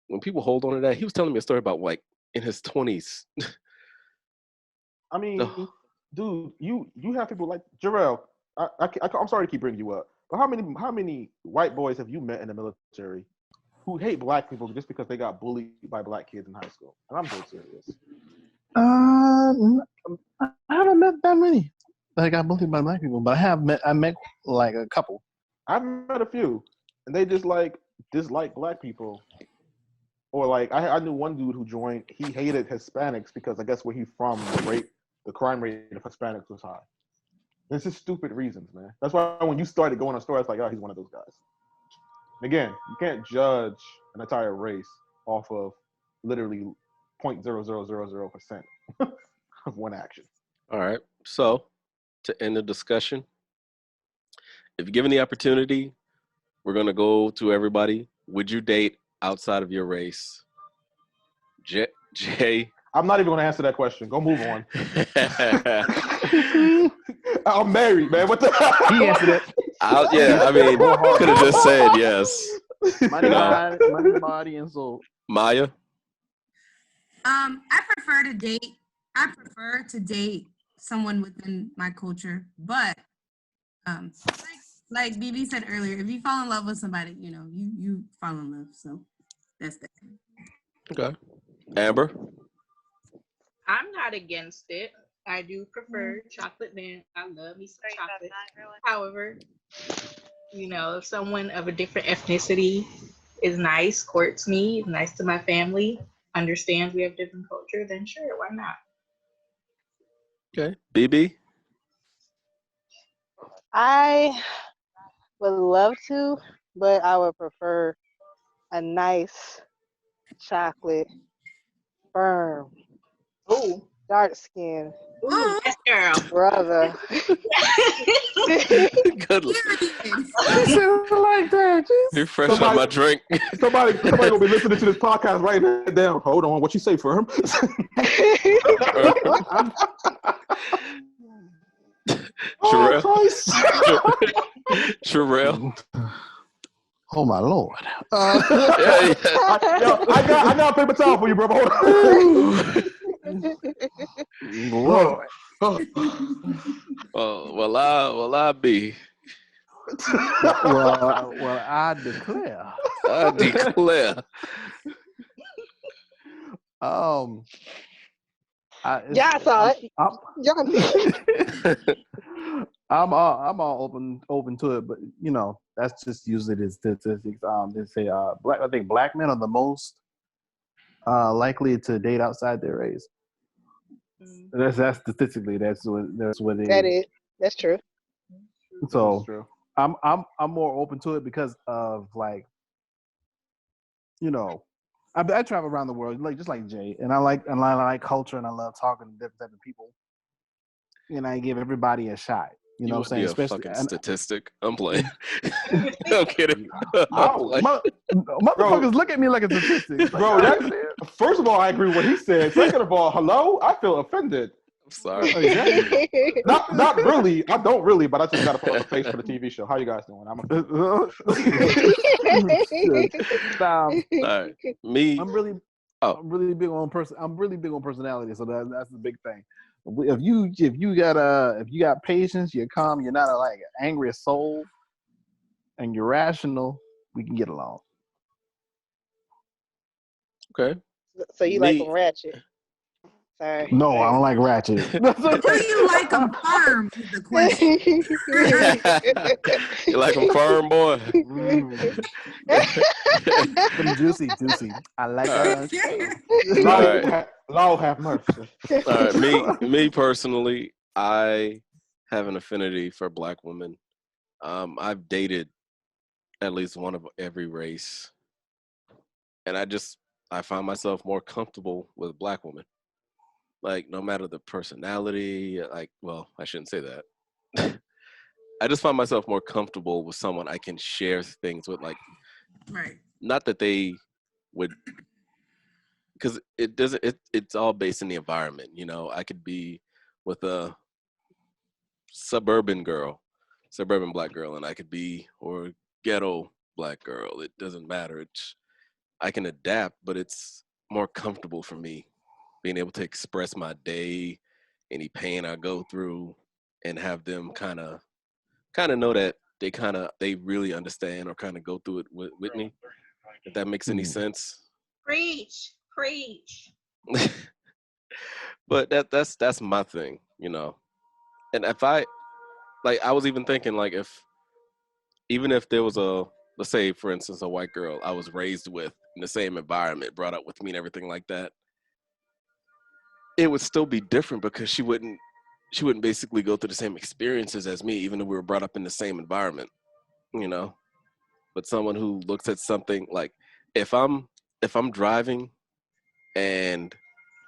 S2: When people hold on to that, he was telling me a story about like in his 20s.
S4: I mean, dude, you have people like Jarrell. I'm sorry to keep bringing you up, but how many white boys have you met in the military who hate black people just because they got bullied by black kids in high school? And I'm dead serious.
S5: I haven't met that many that got bullied by black people, but I met like a couple.
S4: I've met a few, and they just like dislike black people. Or like I knew one dude who joined. He hated Hispanics because I guess where he's from, the crime rate of Hispanics was high. It's just stupid reasons, man. That's why when you started going on stories, it's like, oh, he's one of those guys. And again, you can't judge an entire race off of literally 0.0000% of one action.
S2: All right. So to end the discussion, if given the opportunity, we're gonna go to everybody. Would you date outside of your race? Jay.
S4: I'm not even going to answer that question. Go move on. I'm married, man. What the hell?
S5: He answered it.
S2: I mean, could have just said yes.
S5: Money, body, and soul.
S2: Maya?
S6: I prefer to date someone within my culture, but like BB said earlier, if you fall in love with somebody, you fall in love. So that's that.
S2: Okay. Amber?
S7: I'm not against it. I do prefer chocolate man. I love me some chocolate. However, if someone of a different ethnicity is nice, courts me, is nice to my family, understands we have different culture, then sure, why not?
S2: Okay. BB?
S3: I would love to, but I would prefer a nice chocolate, firm, dark skin
S7: Ooh, yes, girl.
S3: brother.
S2: Good.
S5: Like that.
S2: You're fresh on my drink.
S4: Somebody gonna be listening to this podcast writing it down. Hold on, what you say, firm?
S2: Sherelle.
S5: Oh my Lord.
S2: Yeah.
S4: I got a paper towel for you, bro. Hold on.
S5: Lord.
S2: Well, I be.
S5: Well, I declare.
S2: I declare.
S3: Y'all saw it.
S5: I'm all open to it, but that's just usually the statistics. They say I think black men are the most likely to date outside their race. That's statistically that's what it is.
S3: That's true.
S5: So
S4: That's true.
S5: I'm more open to it because of I travel around the world just like Jay, and I like culture, and I love talking to different types of people, and I give everybody a shot. You know what I'm saying?
S2: Especially a fucking statistic. I'm playing. I'm kidding.
S5: Motherfuckers look at me like a statistic.
S4: Bro, first of all, I agree with what he said. Second of all, hello? I feel offended.
S2: I'm sorry.
S5: Exactly.
S4: Not really. I don't really, but I just got to put on the face for the TV show. How you guys doing?
S2: All right. Me.
S5: I'm really big on personality, so that's the big thing. If you got patience, you're calm, you're not an angry soul, and you're rational, we can get along.
S2: Okay.
S3: So you like them ratchet? Sorry.
S5: No, I don't like ratchet.
S6: Do you like them firm? Is the question.
S2: You like them firm, boy?
S5: Them juicy. I like
S2: that.
S4: Lord have mercy.
S2: All right, me personally, I have an affinity for black women. I've dated at least one of every race, and I find myself more comfortable with black women. Like, no matter the personality, I shouldn't say that. I just find myself more comfortable with someone I can share things with,
S6: Right.
S2: Not that they would, because it's all based in the environment. I could be with a suburban black girl, and I could be, or ghetto black girl. It doesn't matter. I can adapt, but it's more comfortable for me being able to express my day, any pain I go through, and have them kind of know that they really understand or kind of go through it with me. If that makes any sense.
S7: Preach.
S2: But that's my thing, And if I was even thinking, even if there was let's say, for instance, a white girl I was raised with in the same environment, brought up with me and everything like that, it would still be different because she wouldn't basically go through the same experiences as me, even though we were brought up in the same environment, But someone who looks at something like, if I'm driving and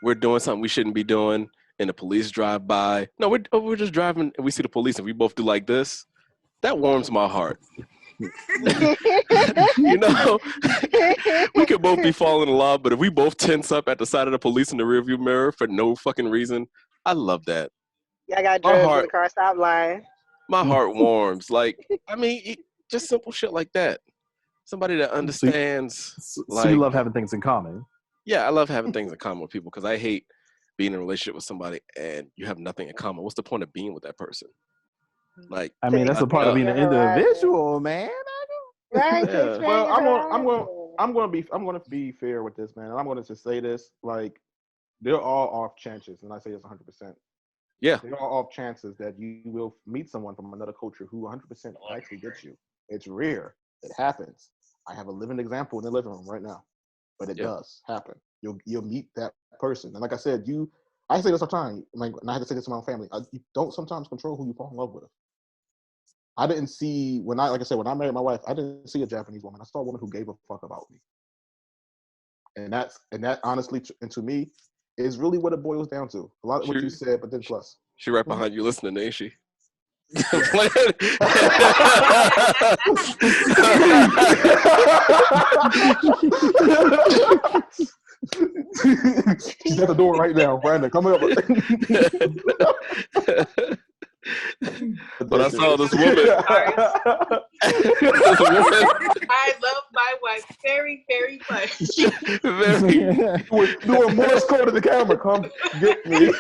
S2: we're doing something we shouldn't be doing, and the police drive by, no, we're just driving and we see the police and we both do like this, that warms my heart. We could both be falling in love, but if we both tense up at the side of the police in the rearview mirror for no fucking reason, I love that.
S3: Y'all got drugs in the car, stop lying.
S2: my heart warms. Like, I mean, just simple shit like that. Somebody that understands.
S5: So you love having things in common.
S2: Yeah, I love having things in common with people because I hate being in a relationship with somebody and you have nothing in common. What's the point of being with that person? Like,
S5: I mean, that's a part of being an individual, man.
S3: Right.
S2: Yeah.
S4: Well, I'm gonna be fair with this, man, and I'm gonna just say this: like, they're all off chances, and I say this 100%.
S2: Yeah,
S4: They're all off chances that you will meet someone from another culture who 100% actually gets you. It's rare. It happens. I have a living example in the living room right now, but it does happen. You'll meet that person, and like I said, I say this all the time. Like, and I had to say this to my family. You don't sometimes control who you fall in love with. I didn't see when I married my wife, I didn't see a Japanese woman. I saw a woman who gave a fuck about me, and that honestly, and to me, is really what it boils down to. A lot of what you said, but then plus.
S2: She right behind you listening, ain't she? She's
S4: at the door right now. Brandon, come up.
S2: But I saw this woman.
S7: I love my wife very, very much.
S4: Doing Morse code to the camera. Come get me.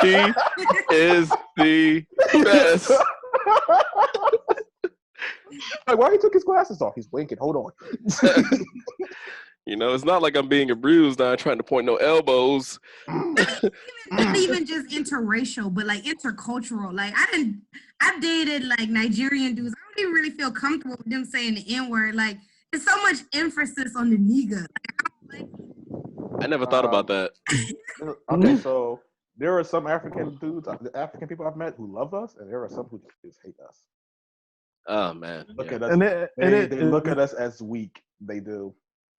S2: She is the best.
S4: Like, why he took his glasses off? He's winking. Hold on.
S2: You know, it's not like I'm being abused. I'm trying to point no elbows.
S6: Not even just interracial, but like intercultural. Like I've dated like Nigerian dudes. I don't even really feel comfortable with them saying the N-word. Like there's so much emphasis on the nigga.
S2: I never thought about that.
S4: Okay, so there are some African dudes, African people I've met who love us, and there are some who just hate us.
S2: Oh man,
S4: Look at us. They look at us as weak. They do.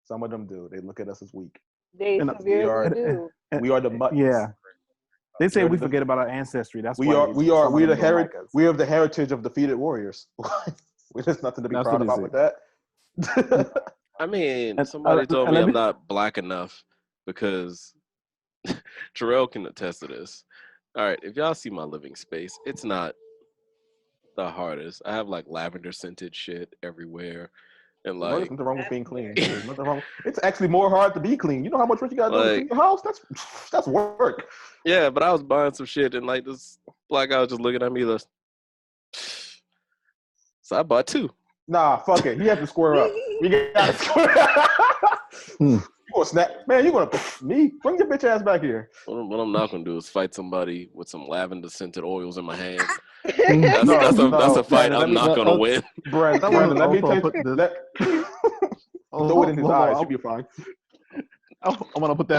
S4: Some of them do. They look at us as weak.
S3: They severely do.
S4: We are the muttons.
S5: Yeah. They say we forget about our ancestry. That's
S4: we
S5: why
S4: are the heritage. We have the heritage of defeated warriors. There's nothing to be proud about with that.
S2: I mean, somebody told me I'm not black enough because Terrell can attest to this. All right, if y'all see my living space, it's not the hardest. I have like lavender scented shit everywhere. And like,
S4: there's nothing wrong with being clean. There's nothing wrong. It's actually more hard to be clean. You know how much work you got to do to clean your house? That's work.
S2: Yeah, but I was buying some shit and like this black guy was just looking at me like, so I bought 2.
S4: Nah, fuck it. You have to square up. We got to square up. You gonna snap, man? You gonna me? Bring your bitch ass back here.
S2: What I'm not gonna do is fight somebody with some lavender scented oils in my hand.
S4: That's
S2: a fight I'm not gonna win.
S4: Brandon, let me throw it in his eyes. You'll be fine.
S5: I'm gonna put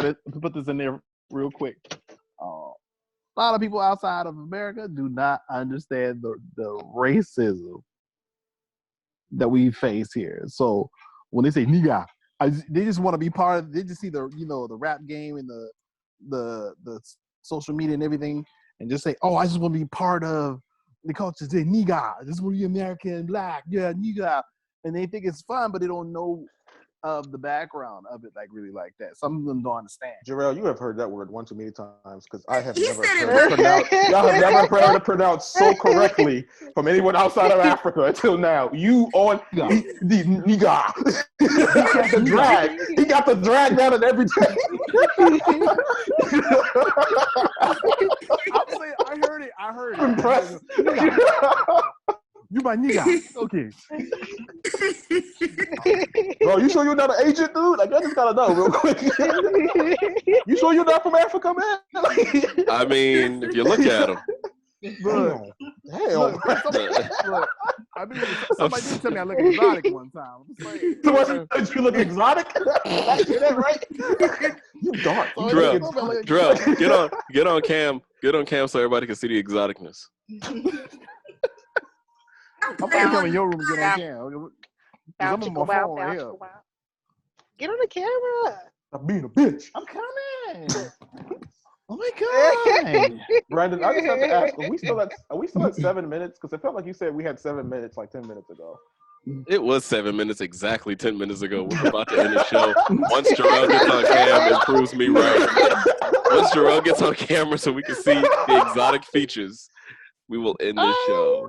S5: this in there real quick. A lot of people outside of America do not understand the racism that we face here. So when they say nigga, they just want to be part of. They just see the the rap game and the social media and everything, and just say, "Oh, I just want to be part of the culture." Say nigga, this is where you American black, yeah, nigga, and they think it's fun, but they don't know of the background of it, like really like that. Some of them don't understand.
S4: Jarrell, you have heard that word one too many times because I have never heard it pronounced so correctly from anyone outside of Africa until now. You on the nigga. He got the drag down at every time.
S5: I heard it.
S4: Impressed.
S5: You my nigga. Okay.
S4: Bro, you sure you're not an agent, dude? Like, I just gotta know real quick. You sure you're not from Africa, man?
S2: I mean, if you look at him.
S5: Damn.
S4: Look,
S5: I mean, somebody did tell me I look exotic one time.
S4: Somebody said you look exotic? I hear that right? You dark.
S2: Drill, get on cam so everybody can see the exoticness.
S5: I'm probably coming in your room to get on cam. I'm on my phone right here.
S3: Get on the camera.
S4: I'm being a bitch.
S5: I'm coming. Oh my god.
S4: Brandon, I just have to ask, are we still at 7 minutes? Because it felt like you said we had 7 minutes like 10 minutes ago.
S2: It was 7 minutes exactly 10 minutes ago. We're about to end the show. Once Jarrell gets on cam, it proves me right. Once Jarrell gets on camera so we can see the exotic features, we will end this show.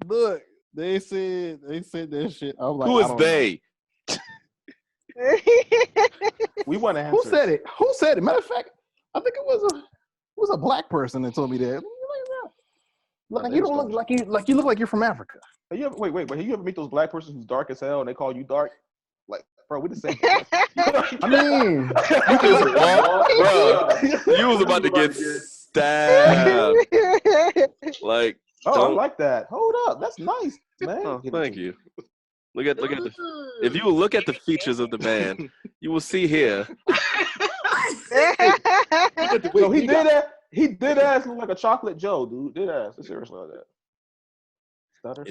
S5: Look, they said that shit. I'm like,
S2: Who
S5: I
S2: is
S5: don't
S2: they?
S4: We want to
S5: know.
S4: answer.
S5: Who said it? Who said it? Matter of fact, I think it was a black person that told me that. Like you don't look like you look like you're from Africa.
S4: Hey, you ever, wait. You ever meet those black persons who's dark as hell and they call you dark? Like, bro, we the same.
S5: I mean,
S2: You just walk, bro. You was about to get stabbed. Like,
S4: oh, I
S2: don't.
S4: like that. Hold up, that's nice, man.
S2: Oh, thank you. Look at the. If you look at the features of the man, you will see here.
S4: So he did that. He did ass look like a chocolate Joe, dude. Did ass. Seriously like that. Stutter.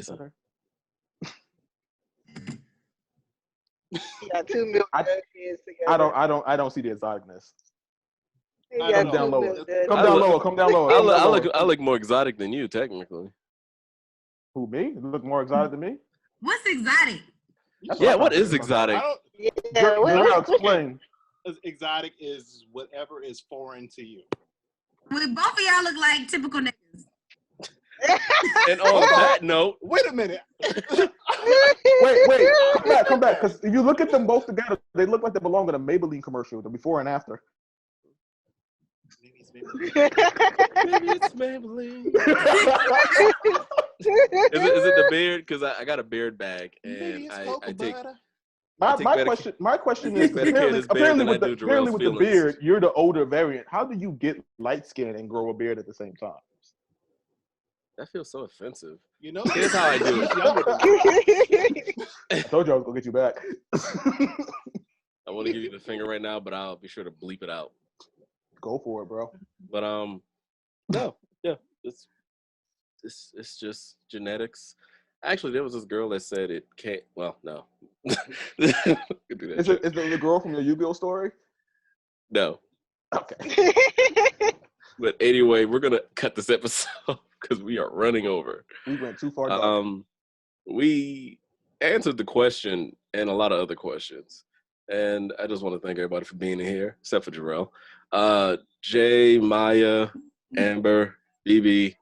S3: He got 2 milk kids together.
S4: I don't see the exoticness.
S3: He
S5: I
S3: got
S5: don't
S3: 2
S4: know.
S3: milk duds.
S4: Come down lower.
S2: I look more exotic than you, technically.
S4: Who, me? You look more exotic than me?
S6: What's exotic?
S2: Yeah, what is exotic?
S5: I don't.
S3: Yeah,
S4: I'll explain.
S5: Exotic is whatever is foreign to you.
S6: Well, both of y'all look like typical niggas.
S2: And on that note,
S5: Wait a minute.
S4: Wait, come back. Because if you look at them both together, they look like they belong in a Maybelline commercial, the before and after.
S2: maybe it's Maybelline. Is it the beard? Because I got a beard bag and I take.
S4: My question is apparently with the beard, you're the older variant. How do you get light skin and grow a beard at the same time?
S2: That feels so offensive.
S5: You know,
S2: Here's how I do
S5: it.
S4: I told you I was gonna get you back.
S2: I want to give you the finger right now, but I'll be sure to bleep it out.
S4: Go for it, bro.
S2: But no, yeah, it's just genetics. Actually, there was this girl that said it can't. Well, no.
S4: Is it the girl from the Yu-Gi-Oh story?
S2: No.
S4: Okay.
S2: But anyway, we're gonna cut this episode because we are running over.
S4: We went too far down.
S2: We answered the question and a lot of other questions. And I just want to thank everybody for being here, except for Jarrell. Jay, Maya, Amber, BB,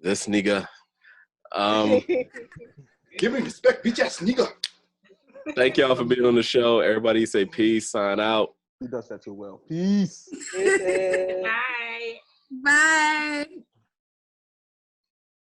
S2: this nigga.
S5: Give me respect, bitch ass nigga.
S2: Thank y'all for being on the show. Everybody say peace, sign out.
S4: He does that too well. Peace.
S3: Bye.
S6: Bye.